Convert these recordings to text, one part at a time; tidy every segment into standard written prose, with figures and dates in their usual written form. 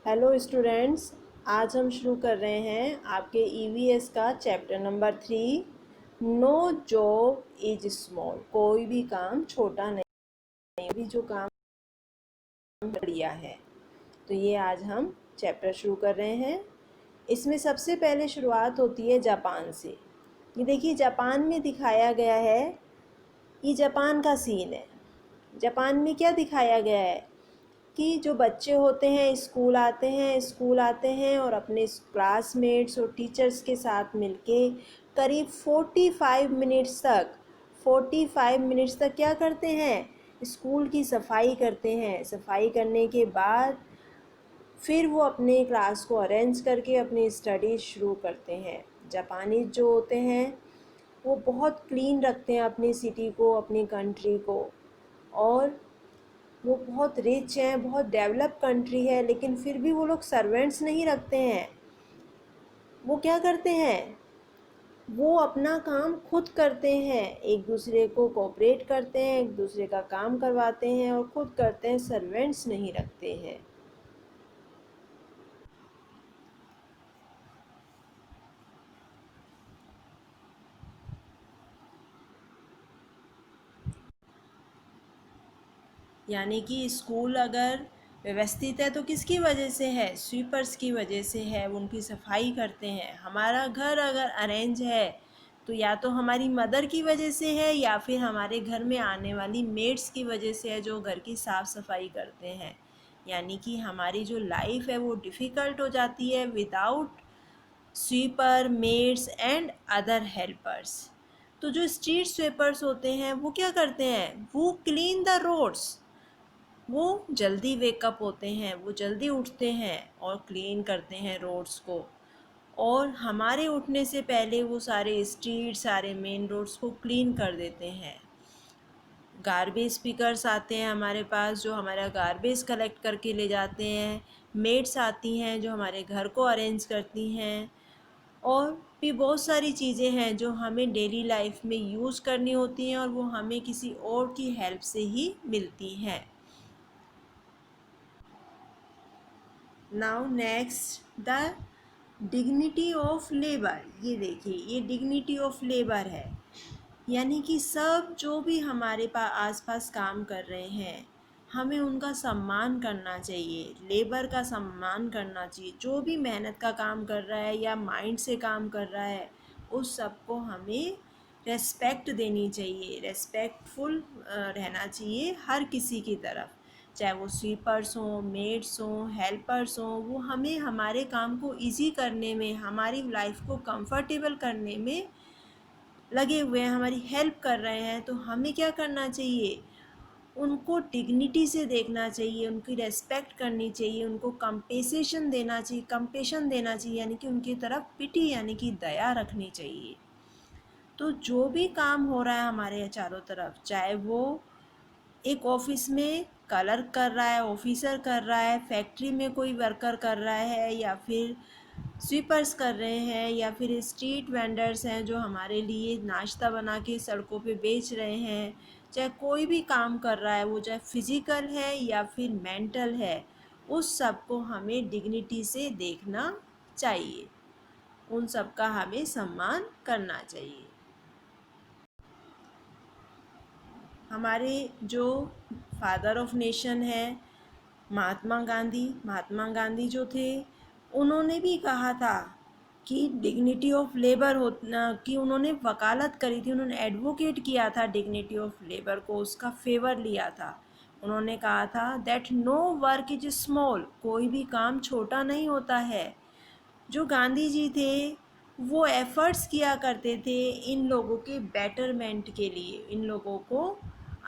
Hello students. आज हम शुरू कर रहे हैं आपके ईवीएस का chapter number 3। No job is small. कोई भी काम छोटा नहीं, भी जो काम बढ़िया है। तो ये आज हम चैप्टर शुरू कर रहे हैं। इसमें सबसे पहले शुरुआत होती है जापान से। ये देखिए, जापान में दिखाया गया है, ये जापान का सीन है। जापान में क्या दिखाया गया है कि जो बच्चे होते हैं स्कूल आते हैं और अपने क्लासमेट्स और टीचर्स के साथ मिलके करीब 45 मिनट्स तक क्या करते हैं, स्कूल की सफाई करते हैं। सफाई करने के बाद फिर वो अपने क्लास को अरेंज करके अपनी स्टडी शुरू करते हैं। जापानीज जो होते हैं वो बहुत क्लीन रखते हैं अपनी सिटी को, अपनी कंट्री को। और वो बहुत रिच हैं, बहुत डेवलप कंट्री है, लेकिन फिर भी वो लोग सर्वेंट्स नहीं रखते हैं। वो क्या करते हैं, वो अपना काम खुद करते हैं, एक दूसरे को कोऑपरेट करते हैं, एक दूसरे का काम करवाते हैं और खुद करते हैं, सर्वेंट्स नहीं रखते हैं। यानी कि स्कूल अगर व्यवस्थित है तो किसकी वजह से है, स्वीपर्स की वजह से है। वो उनकी सफाई करते हैं। हमारा घर अगर अरेंज है तो या तो हमारी मदर की वजह से है या फिर हमारे घर में आने वाली मेड्स की वजह से है, जो घर की साफ़ सफाई करते हैं। यानी कि हमारी जो लाइफ है वो डिफ़िकल्ट हो जाती है without sweeper, maids and other helpers. तो जो स्ट्रीट स्वीपर्स होते हैं वो क्या करते हैं, वो क्लीन द रोड्स। वो जल्दी वेकअप होते हैं, वो जल्दी उठते हैं और क्लीन करते हैं रोड्स को। और हमारे उठने से पहले वो सारे स्ट्रीट, सारे मेन रोड्स को क्लीन कर देते हैं। गार्बेज पिकर्स आते हैं हमारे पास, जो हमारा गार्बेज कलेक्ट करके ले जाते हैं। मेड्स आती हैं जो हमारे घर को अरेंज करती हैं। और भी बहुत सारी चीज़ें हैं जो हमें डेली लाइफ में यूज़ करनी होती हैं और वो हमें किसी और की हेल्प से ही मिलती हैं। Now next, the dignity of labour. ये देखिए, ये डिग्निटी ऑफ लेबर है। यानी कि सब जो भी हमारे पास आसपास काम कर रहे हैं, हमें उनका सम्मान करना चाहिए, लेबर का सम्मान करना चाहिए। जो भी मेहनत का काम कर रहा है या माइंड से काम कर रहा है, उस सबको हमें रेस्पेक्ट देनी चाहिए, रेस्पेक्टफुल रहना चाहिए हर किसी की तरफ। चाहे वो स्वीपर्स हों, मेड्स हों, हेल्पर्स हों, वो हमें हमारे काम को इजी करने में, हमारी लाइफ को कंफर्टेबल करने में लगे हुए हैं, हमारी हेल्प कर रहे हैं। तो हमें क्या करना चाहिए, उनको डिग्निटी से देखना चाहिए, उनकी रेस्पेक्ट करनी चाहिए, उनको कंपेशन देना चाहिए, यानी कि उनकी तरफ पिटी यानी कि दया रखनी चाहिए। तो जो भी काम हो रहा है हमारे चारों तरफ, चाहे वो एक ऑफिस में क्लर्क कर रहा है, ऑफिसर कर रहा है, फैक्ट्री में कोई वर्कर कर रहा है, या फिर स्वीपर्स कर रहे हैं, या फिर स्ट्रीट वेंडर्स हैं जो हमारे लिए नाश्ता बना के सड़कों पे बेच रहे हैं। चाहे कोई भी काम कर रहा है, वो चाहे फिज़िकल है या फिर मेंटल है, उस सब को हमें डिग्निटी से देखना चाहिए, उन सब का हमें सम्मान करना चाहिए। हमारे जो फादर ऑफ नेशन है महात्मा गांधी जो थे, उन्होंने भी कहा था कि डिग्निटी ऑफ लेबर होना, कि उन्होंने वकालत करी थी, उन्होंने एडवोकेट किया था डिग्निटी ऑफ लेबर को, उसका फेवर लिया था। उन्होंने कहा था that no work is small. कोई भी काम छोटा नहीं होता है। जो गांधी जी थे वो एफ़र्ट्स किया करते थे इन लोगों के बेटरमेंट के लिए, इन लोगों को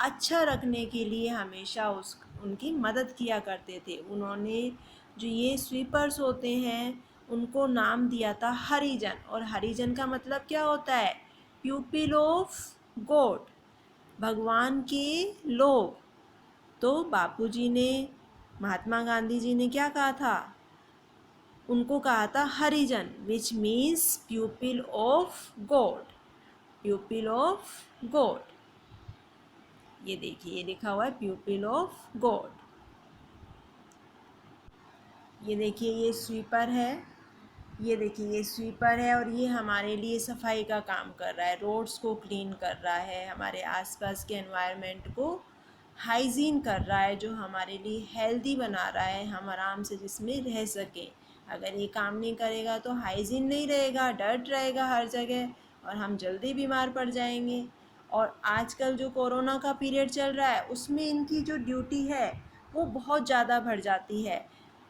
अच्छा रखने के लिए हमेशा उनकी मदद किया करते थे। उन्होंने जो ये स्वीपर्स होते हैं उनको नाम दिया था हरिजन। और हरिजन का मतलब क्या होता है, प्यूपिल ऑफ गॉड, भगवान के लोग। तो बापूजी ने, महात्मा गांधी जी ने क्या कहा था, उनको कहा था Harijan, which means pupil of God, pupil of God. ये देखिए, ये लिखा हुआ है प्यूपिल ऑफ गॉड। ये देखिए ये स्वीपर है, ये देखिए ये स्वीपर है और ये हमारे लिए सफाई का काम कर रहा है, रोड्स को क्लीन कर रहा है, हमारे आसपास के एनवायरनमेंट को हाइजीन कर रहा है, जो हमारे लिए हेल्दी बना रहा है, हम आराम से जिसमें रह सकें। अगर ये काम नहीं करेगा तो हाइजीन नहीं रहेगा, डर्ट रहेगा हर जगह और हम जल्दी बीमार पड़ जाएंगे। और आजकल जो कोरोना का पीरियड चल रहा है उसमें इनकी जो ड्यूटी है वो बहुत ज़्यादा बढ़ जाती है,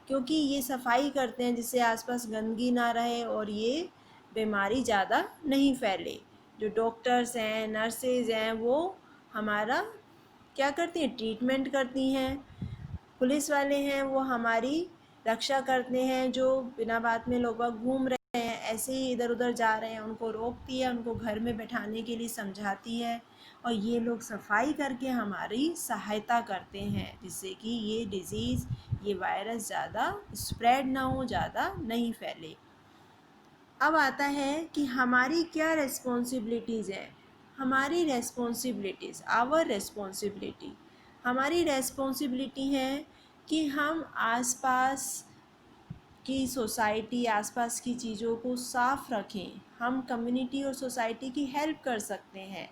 क्योंकि ये सफाई करते हैं जिससे आसपास गंदगी ना रहे और ये बीमारी ज़्यादा नहीं फैले। जो डॉक्टर्स हैं, नर्सेज हैं, वो हमारा क्या करती हैं, ट्रीटमेंट करती हैं। पुलिस वाले हैं वो हमारी रक्षा करते हैं, जो बिना बात में लोग बाग घूम रहे हैं, ऐसे ही इधर उधर जा रहे हैं, उनको रोकती है, उनको घर में बैठाने के लिए समझाती है। और ये लोग सफाई करके हमारी सहायता करते हैं जिससे कि ये डिज़ीज़, ये वायरस ज़्यादा स्प्रेड ना हो, ज़्यादा नहीं फैले। अब आता है कि हमारी क्या रिस्पॉन्सिबिलिटीज़ हैं। हमारी रिस्पॉन्सिबिलिटीज़, आवर रिस्पॉन्सिबिलिटी, हमारी रिस्पॉन्सिबिलिटी है कि हम आसपास की सोसाइटी, आसपास की चीज़ों को साफ़ रखें। हम कम्युनिटी और सोसाइटी की हेल्प कर सकते हैं,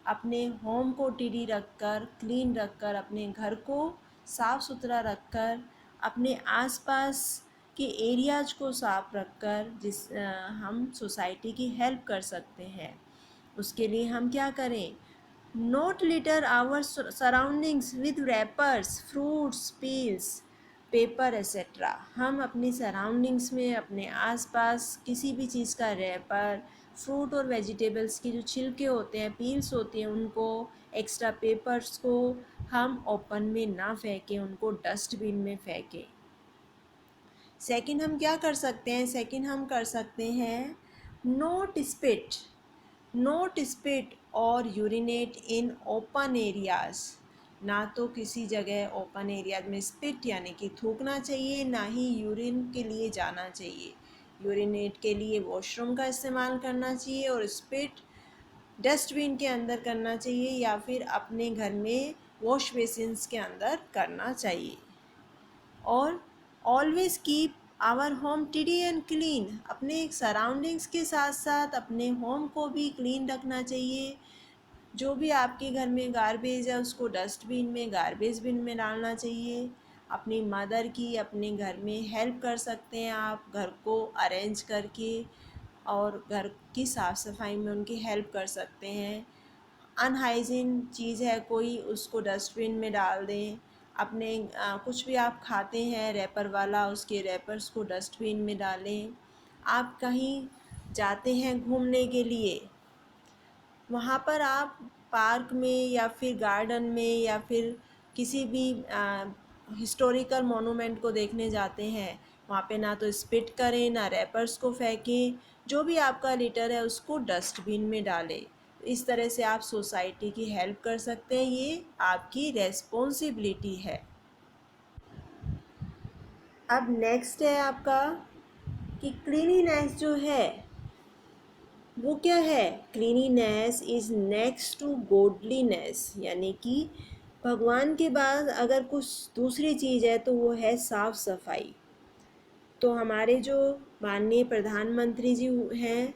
अपने होम को टिडी रखकर, क्लीन रखकर, अपने घर को साफ़ सुथरा रखकर, अपने आसपास के एरियाज को साफ रखकर हम सोसाइटी की हेल्प कर सकते हैं। उसके लिए हम क्या करें, not litter our surroundings with wrappers, fruits, peels, paper etcetera. हम अपनी सराउंडिंग्स में, अपने आसपास किसी भी चीज़ का रैपर, फ्रूट और वेजिटेबल्स की जो छिलके होते हैं, पील्स होती हैं, उनको, एक्स्ट्रा पेपर्स को हम ओपन में ना फेंकें, उनको डस्टबिन में फेंकें। सेकंड हम क्या कर सकते हैं, सेकंड हम कर सकते हैं नोट स्पिट, नोट स्पिट और यूरिनेट इन ओपन एरियाज़। ना तो किसी जगह ओपन एरिया में स्पिट यानी कि थूकना चाहिए, ना ही यूरिन के लिए जाना चाहिए। यूरिनेट के लिए वॉशरूम का इस्तेमाल करना चाहिए और स्पिट डस्टबिन के अंदर करना चाहिए या फिर अपने घर में वॉश बेसिन्स के अंदर करना चाहिए। और ऑलवेज कीप आवर होम टिडी एंड क्लीन, अपने सराउंडिंग्स के साथ साथ अपने होम को भी क्लीन रखना चाहिए। जो भी आपके घर में गार्बेज है उसको डस्टबिन में, गार्बेज बिन में डालना चाहिए। अपनी मदर की अपने घर में हेल्प कर सकते हैं आप, घर को अरेंज करके और घर की साफ़ सफाई में उनकी हेल्प कर सकते हैं। अनहाइजीन चीज़ है कोई, उसको डस्टबिन में डाल दें। अपने कुछ भी आप खाते हैं रैपर वाला, उसके रैपर्स को डस्टबिन में डालें। आप कहीं जाते हैं घूमने के लिए, वहाँ पर आप पार्क में या फिर गार्डन में या फिर किसी भी हिस्टोरिकल मोनूमेंट को देखने जाते हैं, वहाँ पे ना तो स्पिट करें, ना रैपर्स को फेंकें, जो भी आपका लिटर है उसको डस्टबिन में डालें। इस तरह से आप सोसाइटी की हेल्प कर सकते हैं, ये आपकी रेस्पॉन्सिबिलिटी है। अब नेक्स्ट है आपका कि क्लीनिनेस जो है वो क्या है, क्लीनिनेस इज़ नेक्स्ट टू गोडलीनेस, यानी कि भगवान के बाद अगर कुछ दूसरी चीज़ है तो वो है साफ़ सफाई। तो हमारे जो माननीय प्रधानमंत्री जी हैं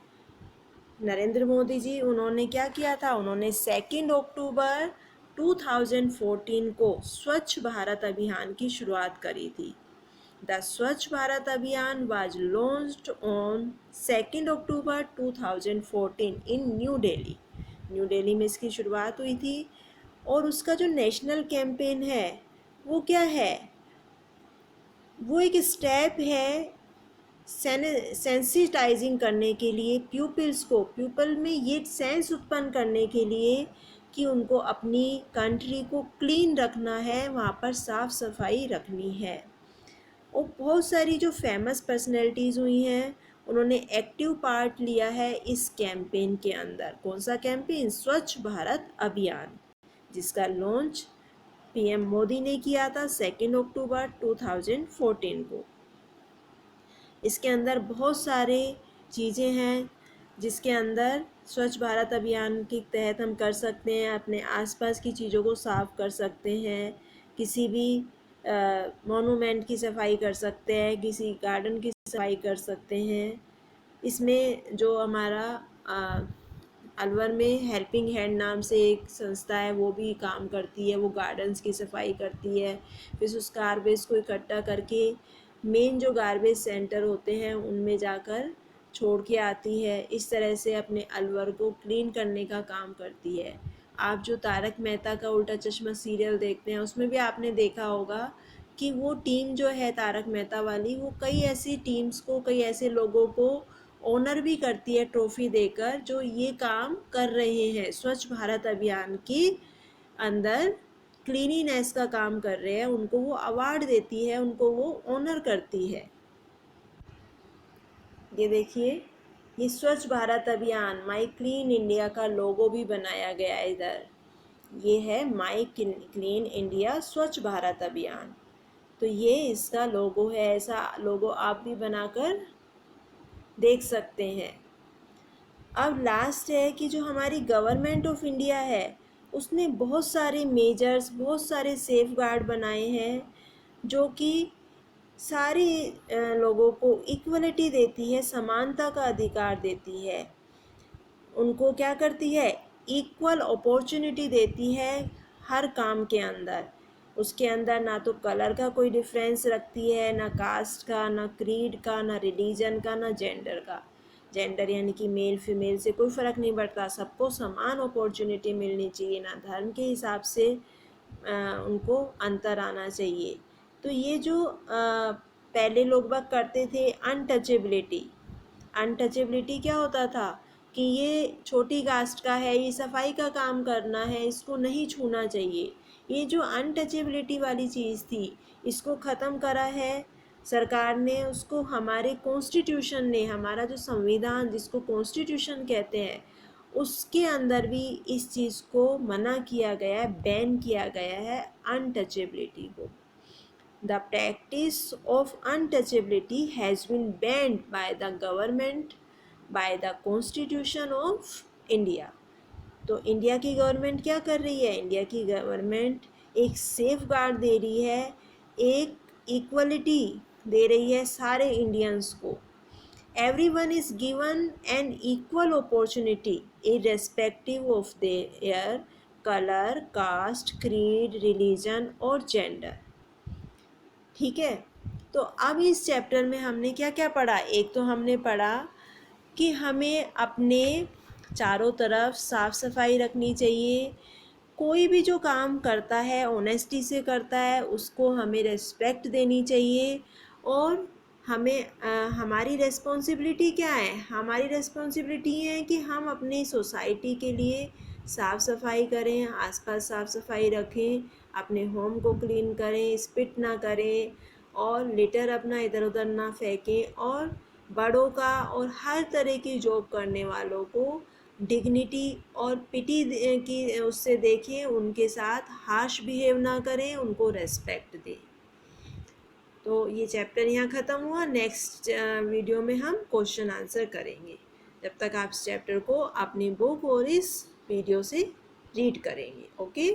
नरेंद्र मोदी जी, उन्होंने क्या किया था, उन्होंने 2 अक्टूबर 2014 को स्वच्छ भारत अभियान की शुरुआत करी थी। द स्वच्छ भारत अभियान was launched on 2 October 2014 in new Delhi. New Delhi में इसकी शुरुआत हुई थी। और उसका जो नेशनल कैंपेन है वो क्या है, वो एक स्टेप है सेंसिटाइजिंग करने के लिए प्यूपिल्स को, प्यूपल में ये सेंस उत्पन्न करने के लिए कि उनको अपनी कंट्री को क्लीन रखना है, वहाँ पर साफ़ सफाई रखनी है। और बहुत सारी जो फेमस पर्सनैलिटीज़ हुई हैं उन्होंने एक्टिव पार्ट लिया है इस कैंपेन के अंदर। कौन सा कैंपेन, स्वच्छ भारत अभियान, जिसका लॉन्च पीएम मोदी ने किया था 2 अक्टूबर 2014 को। इसके अंदर बहुत सारे चीज़ें हैं जिसके अंदर स्वच्छ भारत अभियान के तहत हम कर सकते हैं, अपने आसपास की चीज़ों को साफ़ कर सकते हैं। किसी भी मोनूमेंट की सफाई कर सकते हैं, किसी गार्डन की सफाई कर सकते हैं। इसमें जो हमारा अलवर में हेल्पिंग हैंड नाम से एक संस्था है, वो भी काम करती है, वो गार्डन्स की सफाई करती है। फिर उस गार्बेज को इकट्ठा करके मेन जो गार्बेज सेंटर होते हैं उनमें जाकर छोड़ के आती है। इस तरह से अपने अलवर को क्लीन करने का काम करती है। आप जो तारक मेहता का उल्टा चश्मा सीरियल देखते हैं उसमें भी आपने देखा होगा कि वो टीम जो है तारक मेहता वाली, वो कई ऐसी टीम्स को, कई ऐसे लोगों को ऑनर भी करती है ट्रॉफी देकर जो ये काम कर रहे हैं, स्वच्छ भारत अभियान के अंदर क्लीनिनेस का काम कर रहे हैं। उनको वो अवार्ड देती है, उनको वो ऑनर करती है। ये देखिए, ये स्वच्छ भारत अभियान माई क्लीन इंडिया का लोगो भी बनाया गया है इधर। ये है माई क्लीन इंडिया स्वच्छ भारत अभियान। तो ये इसका लोगो है, ऐसा लोगो आप भी बनाकर देख सकते हैं। अब लास्ट है कि जो हमारी गवर्नमेंट ऑफ इंडिया है उसने बहुत सारे मेजर्स, बहुत सारे सेफ गार्ड बनाए हैं जो कि सारे लोगों को इक्वलिटी देती है, समानता का अधिकार देती है। उनको क्या करती है, इक्वल अपॉर्चुनिटी देती है हर काम के अंदर। उसके अंदर ना तो कलर का कोई डिफरेंस रखती है, ना कास्ट का, ना क्रीड का, ना रिलीजन का, ना जेंडर का। जेंडर यानी कि मेल फीमेल से कोई फ़र्क नहीं पड़ता, सबको समान अपॉर्चुनिटी मिलनी चाहिए। ना धर्म के हिसाब से उनको अंतर आना चाहिए। तो ये जो पहले लोग बाग करते थे अनटचेबिलिटी, अनटचेबिलिटी क्या होता था कि ये छोटी कास्ट का है, ये सफाई का काम करना है, इसको नहीं छूना चाहिए। ये जो अनटचेबिलिटी वाली चीज़ थी इसको ख़त्म करा है सरकार ने। उसको हमारे कॉन्स्टिट्यूशन ने, हमारा जो संविधान जिसको कॉन्स्टिट्यूशन कहते हैं, उसके अंदर भी इस चीज़ को मना किया गया है, बैन किया गया है अनटचेबिलिटी को। The practice of untouchability has been banned by the government by the Constitution of India. तो इंडिया की गवर्नमेंट क्या कर रही है, इंडिया की गवर्नमेंट एक सेफ गार्ड दे रही है, एक इक्वलिटी दे रही है सारे इंडियंस को। Everyone is given an equal opportunity irrespective of their color, caste, creed, religion और gender। ठीक है, तो अब इस चैप्टर में हमने क्या क्या पढ़ा। एक तो हमने पढ़ा कि हमें अपने चारों तरफ साफ सफाई रखनी चाहिए। कोई भी जो काम करता है ऑनेस्टी से करता है, उसको हमें रिस्पेक्ट देनी चाहिए। और हमें हमारी रिस्पॉन्सिबिलिटी क्या है, हमारी रिस्पॉन्सिबिलिटी है कि हम अपनी सोसाइटी के लिए साफ़ सफाई करें, आसपास साफ़ सफाई रखें, अपने होम को क्लीन करें, स्पिट ना करें और लिटर अपना इधर उधर ना फेंकें। और बड़ों का और हर तरह की जॉब करने वालों को डिग्निटी और पिटी की उससे देखें, उनके साथ हार्श बिहेव ना करें, उनको रेस्पेक्ट दें। तो ये चैप्टर यहाँ ख़त्म हुआ। नेक्स्ट वीडियो में हम क्वेश्चन आंसर करेंगे। जब तक आप इस चैप्टर को अपनी बुक और इस वीडियो से रीड करेंगे। ओके।